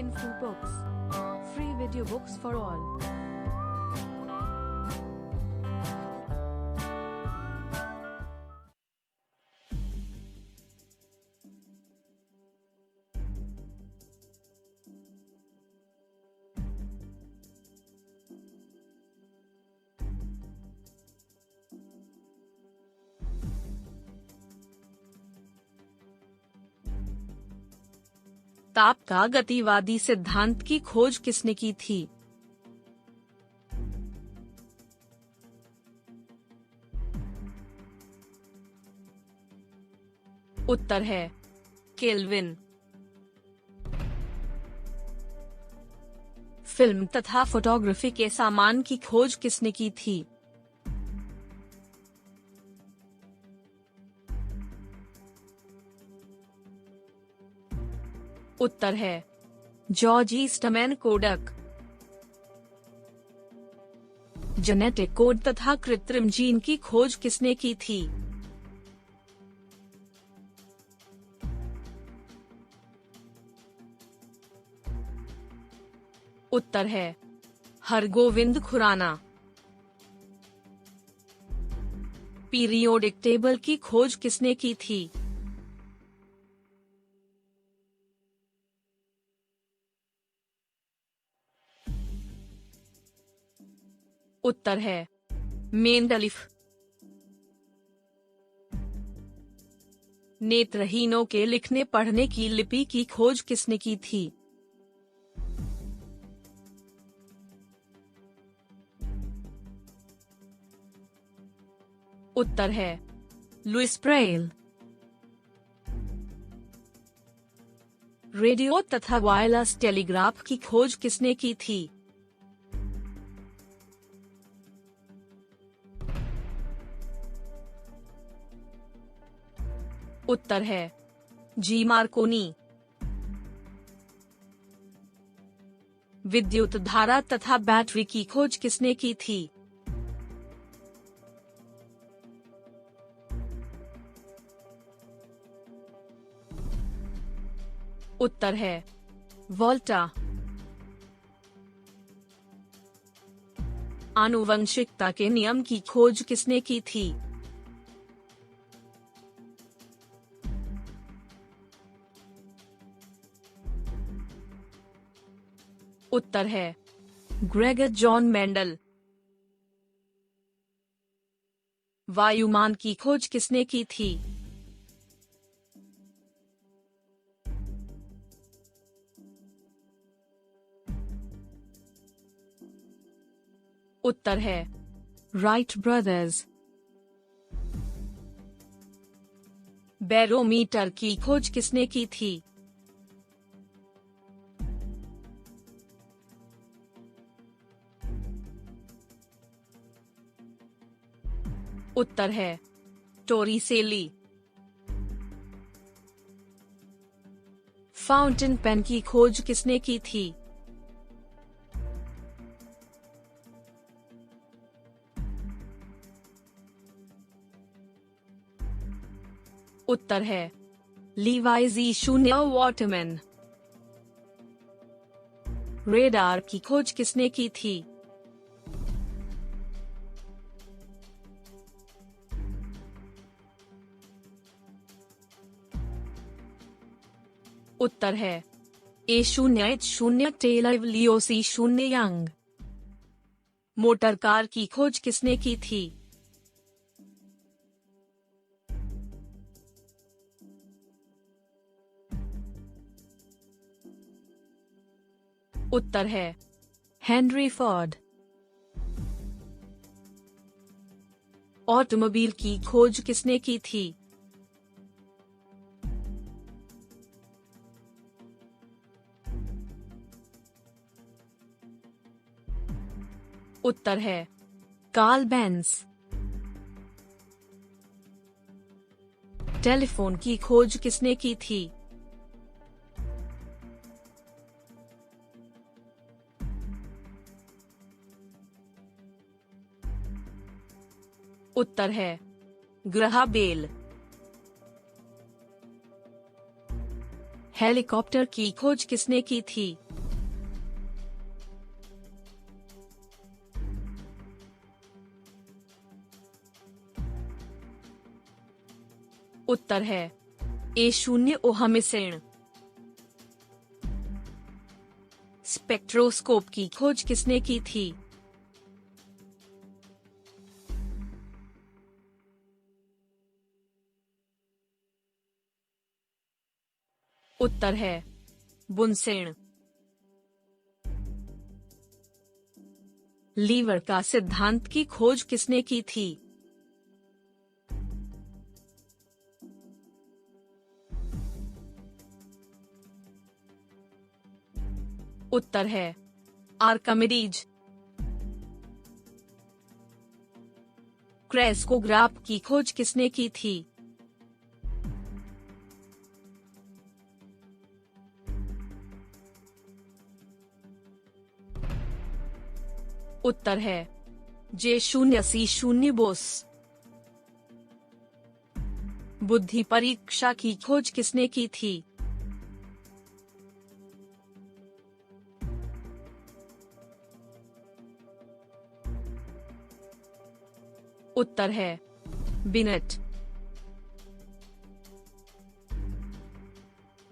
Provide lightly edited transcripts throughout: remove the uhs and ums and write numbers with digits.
Info Books. Free video books for all. ताप का गतिवादी सिद्धांत की खोज किसने की थी? उत्तर है केल्विन। फिल्म तथा फोटोग्राफी के सामान की खोज किसने की थी? उत्तर है George Eastman Kodak. Genetic code तथा कृत्रिम जीन की खोज किसने की थी? उत्तर है हरगोविंद खुराना। पीरियोडिक टेबल की खोज किसने की थी? उत्तर है मेंडलीफ। नेत्रहीनों के लिखने पढ़ने की लिपि की खोज किसने की थी? उत्तर है लुइस ब्रेल। रेडियो तथा वायरलेस टेलीग्राफ की खोज किसने की थी? उत्तर है जी मार्कोनी। विद्युत धारा तथा बैटरी की खोज किसने की थी? उत्तर है वोल्टा। आनुवंशिकता के नियम की खोज किसने की थी? उत्तर है ग्रेगर जॉन मेंडल। वायुमान की खोज किसने की थी? उत्तर है राइट ब्रदर्स। बैरोमीटर की खोज किसने की थी? उत्तर है टोरिसेली। फाउंटेन पेन की खोज किसने की थी? उत्तर है लीवाइजी शून्य वाटरमैन। रेडार की खोज किसने की थी? उत्तर है A0H0 टेलर लियोसी 0 यंग। मोटर कार की खोज किसने की थी? उत्तर है हेनरी फोर्ड। ऑटोमोबाइल की खोज किसने की थी? उत्तर है कार्ल बेंज। टेलीफोन की खोज किसने की थी? उत्तर है ग्राहम बेल। हेलीकॉप्टर की खोज किसने की थी? उत्तर है A0 ओहमिसिन। स्पेक्ट्रोस्कोप की खोज किसने की थी? उत्तर है बुनसेन। लीवर का सिद्धांत की खोज किसने की थी? उत्तर है आर्किमिडीज। क्रेस्कोग्राफ की खोज किसने की थी? उत्तर है J0C0 बोस। बुद्धि परीक्षा की खोज किसने की थी? उत्तर है बिनेट।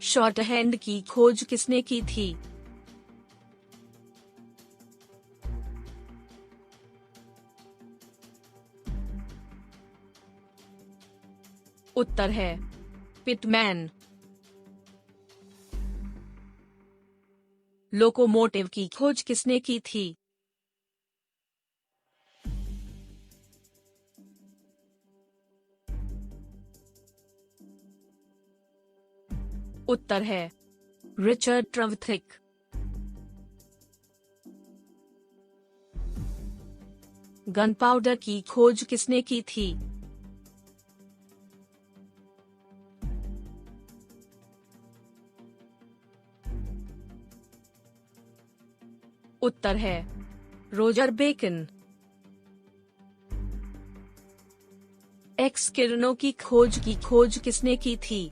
शॉर्ट हैंड की खोज किसने की थी? उत्तर है पिटमैन। लोकोमोटिव की खोज किसने की थी? उत्तर है रिचर्ड ट्रवथिक। गन पाउडर की खोज किसने की थी? उत्तर है रोजर बेकन। एक्स किरणों की खोज किसने की थी?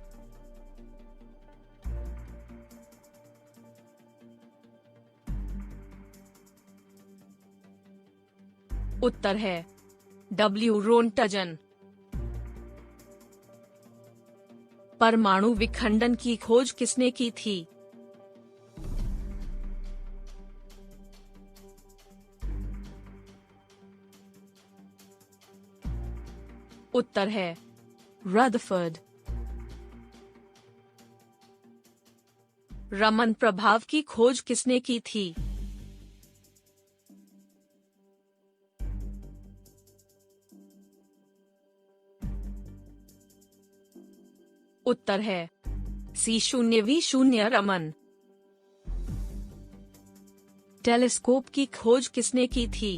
उत्तर है W रोन्टजन। परमाणु विखंडन की खोज किसने की थी? उत्तर है रदरफोर्ड। रमन प्रभाव की खोज किसने की थी? उत्तर है C0V0 रमन। टेलीस्कोप की खोज किसने की थी?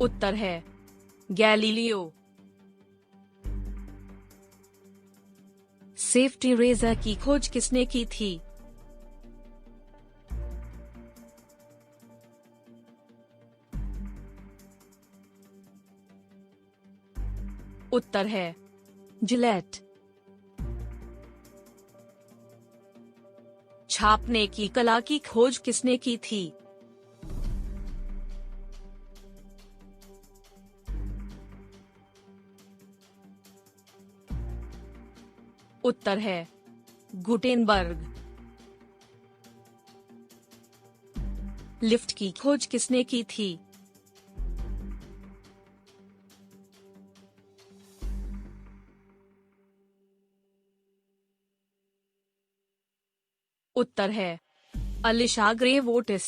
उत्तर है गैलीलियो। सेफ्टी रेजर की खोज किसने की थी? उत्तर है जिलेट। छापने की कला की खोज किसने की थी? उत्तर है गुटेनबर्ग। लिफ्ट की खोज किसने की थी? उत्तर है अलिशा ग्रे वोटिस।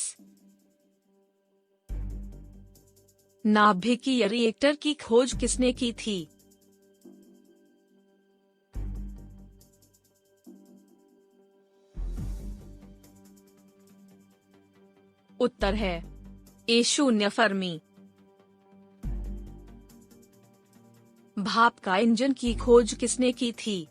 नाभिकीय रिएक्टर की खोज किसने की थी? उत्तर है A0 फर्मी। भाप का इंजन की खोज किसने की थी?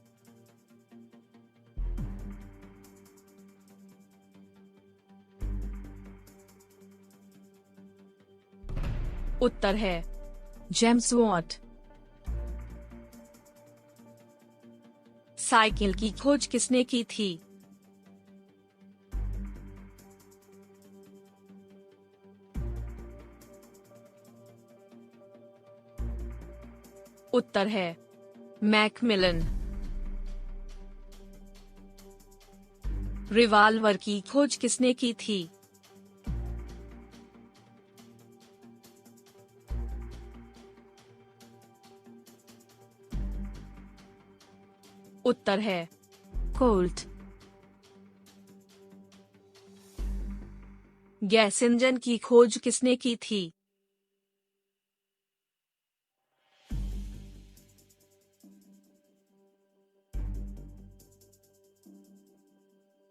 उत्तर है जेम्स वॉट। साइकिल की खोज किसने की थी? उत्तर है मैकमिलन। रिवाल्वर की खोज किसने की थी? उत्तर है कोल्ट। गैस इंजन की खोज किसने की थी?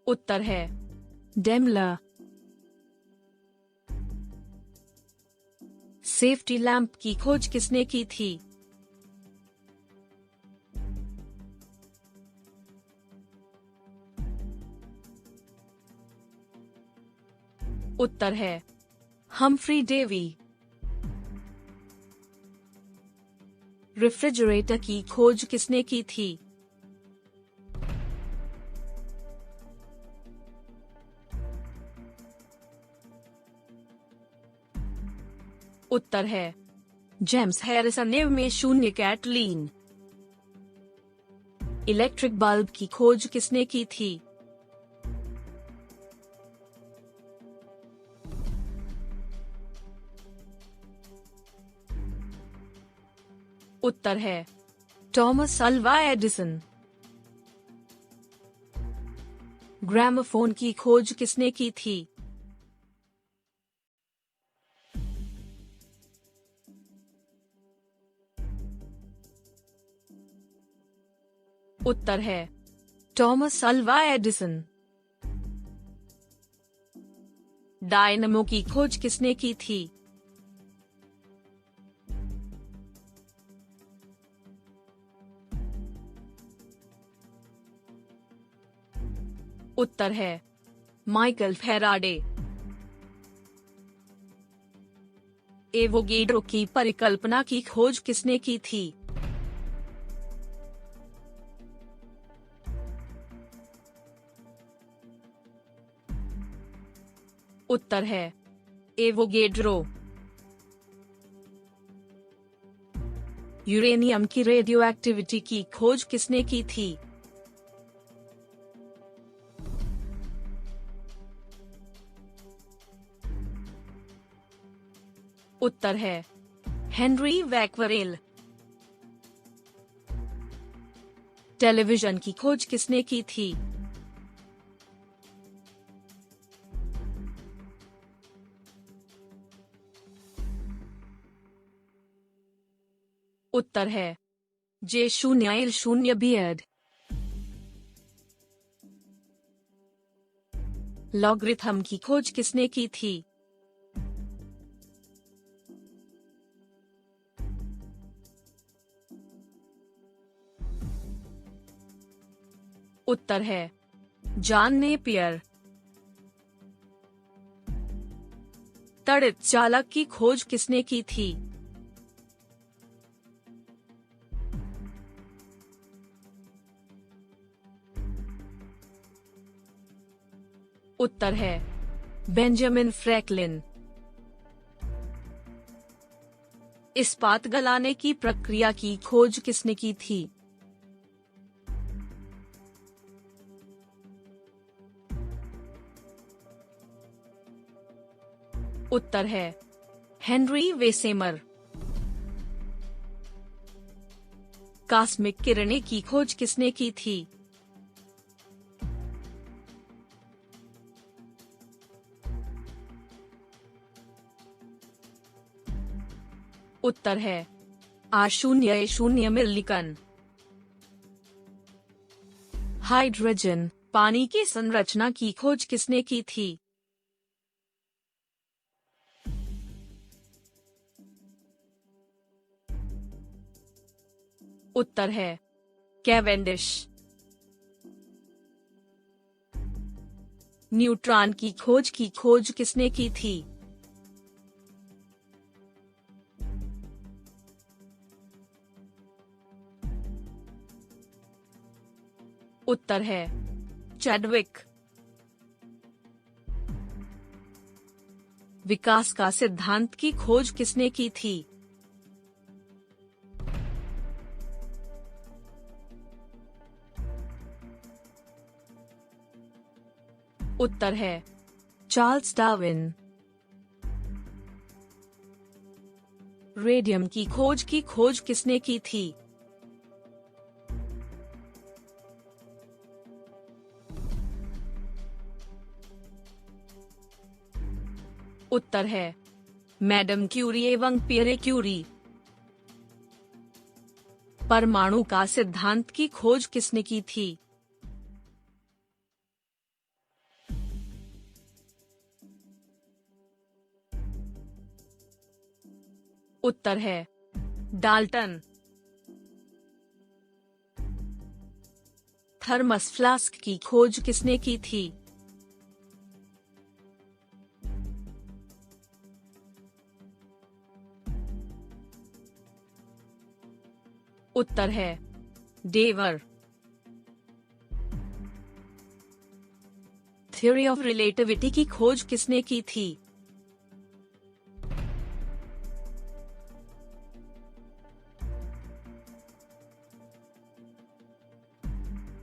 उत्तर है डेमलर। सेफ्टी लैंप की खोज किसने की थी? उत्तर है हम्फ्री डेवी। रेफ्रिजरेटर की खोज किसने की थी? उत्तर है जेम्स हैरिसन ने में शून्य कैटलीन। इलेक्ट्रिक बल्ब की खोज किसने की थी? उत्तर है थॉमस अल्वा एडिसन। ग्रामोफोन की खोज किसने की थी? उत्तर है थॉमस अल्वा एडिसन। डायनमो की खोज किसने की थी? उत्तर है माइकल फैराडे। एवोगेड्रो की परिकल्पना की खोज किसने की थी? उत्तर है एवोगेड्रो। यूरेनियम की रेडियो एक्टिविटी की खोज किसने की थी? उत्तर है हेनरी बैक्वेरेल। टेलीविजन की खोज किसने की थी? उत्तर है J0L0 बियर्ड। लॉगरिथम की खोज किसने की थी? उत्तर है जॉन नेपियर। तड़ित चालक की खोज किसने की थी? उत्तर है बेंजामिन फ्रैंकलिन। इस्पात गलाने की प्रक्रिया की खोज किसने की थी? उत्तर है हेनरी वेसेमर। कॉस्मिक किरणें की खोज किसने की थी? उत्तर है R0A0 मिल्लिकन। हाइड्रोजन पानी की संरचना की खोज किसने की थी? उत्तर है कैवेंडिश। न्यूट्रॉन की खोज किसने की थी? उत्तर है चैडविक। विकास का सिद्धांत की खोज किसने की थी? उत्तर है चार्ल्स डार्विन। रेडियम की खोज किसने की थी? उत्तर है मैडम क्यूरी एवं पियरे क्यूरी। परमाणु का सिद्धांत की खोज किसने की थी? उत्तर है डाल्टन। थर्मस फ्लास्क की खोज किसने की थी? उत्तर है डेवर। थ्योरी ऑफ रिलेटिविटी की खोज किसने की थी?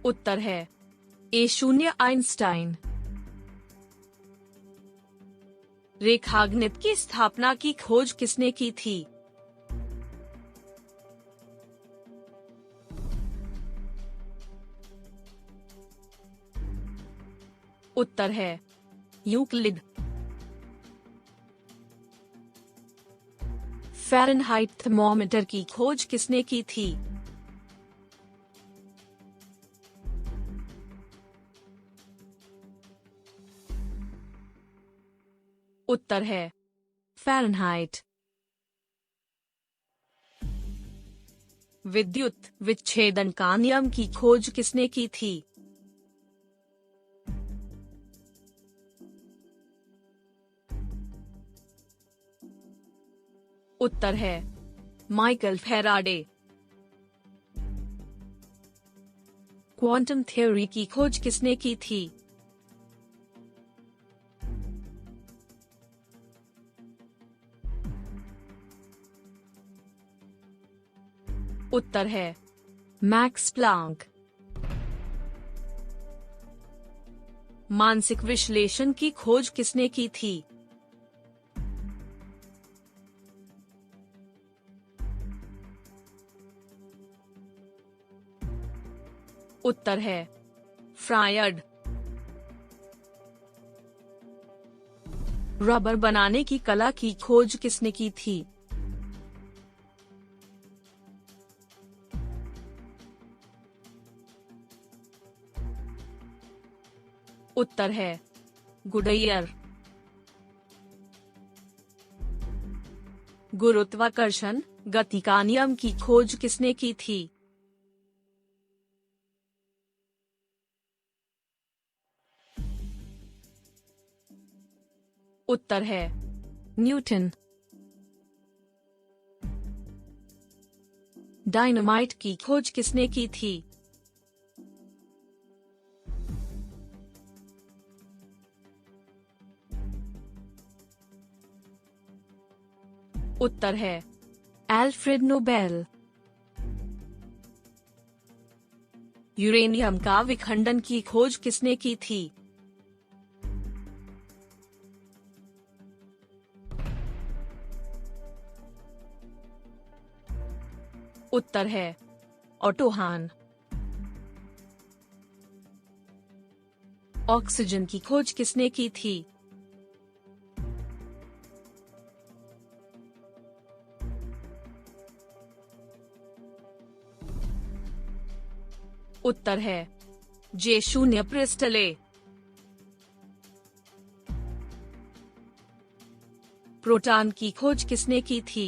उत्तर है A0 आइंस्टाइन। रेखागणित की स्थापना की खोज किसने की थी? उत्तर है यूक्लिड। फ़ारेनहाइट थर्मोमीटर की खोज किसने की थी? उत्तर है फ़ारेनहाइट। विद्युत विच्छेदन का नियम की खोज किसने की थी? उत्तर है माइकल फैराडे। क्वांटम थ्योरी की खोज किसने की थी? उत्तर है मैक्स प्लांक। मानसिक विश्लेषण की खोज किसने की थी? उत्तर है फ्रायड। रबर बनाने की कला की खोज किसने की थी? उत्तर है गुडायर। गुरुत्वाकर्षण गति का नियम की खोज किसने की थी? उत्तर है न्यूटन। डायनामाइट की खोज किसने की थी? उत्तर है अल्फ्रेड नोबेल। यूरेनियम का विखंडन की खोज किसने की थी? उत्तर है ओटो हान। ऑक्सीजन की खोज किसने की थी? उत्तर है J0 प्रिस्टले। प्रोटॉन की खोज किसने की थी?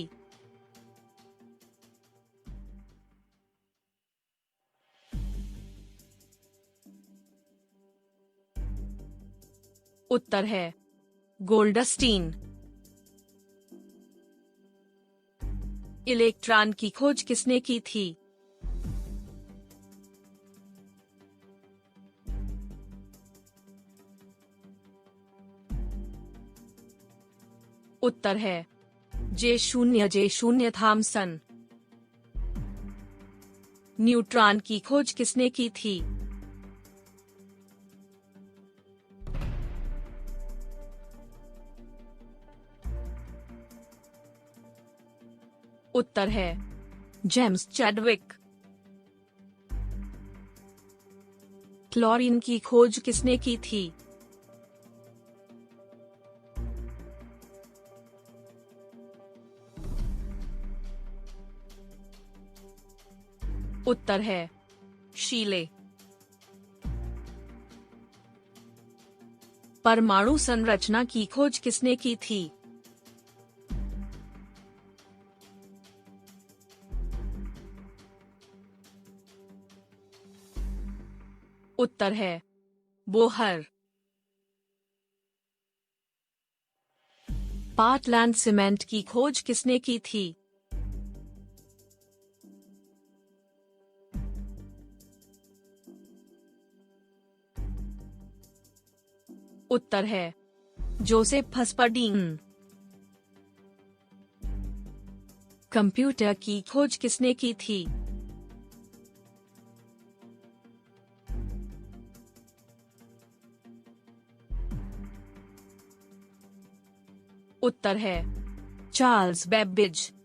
उत्तर है गोल्डस्टीन। इलेक्ट्रॉन की खोज किसने की थी? उत्तर है J0 थॉमसन। न्यूट्रॉन की खोज किसने की थी? उत्तर है जेम्स चैडविक। क्लोरीन की खोज किसने की थी? उत्तर है शीले। परमाणु संरचना की खोज किसने की थी? उत्तर है बोहर। पार्टलैंड सीमेंट की खोज किसने की थी? उत्तर है जोसेफ हस्पर्डीन। कंप्यूटर की खोज किसने की थी? उत्तर है चार्ल्स बेबेज।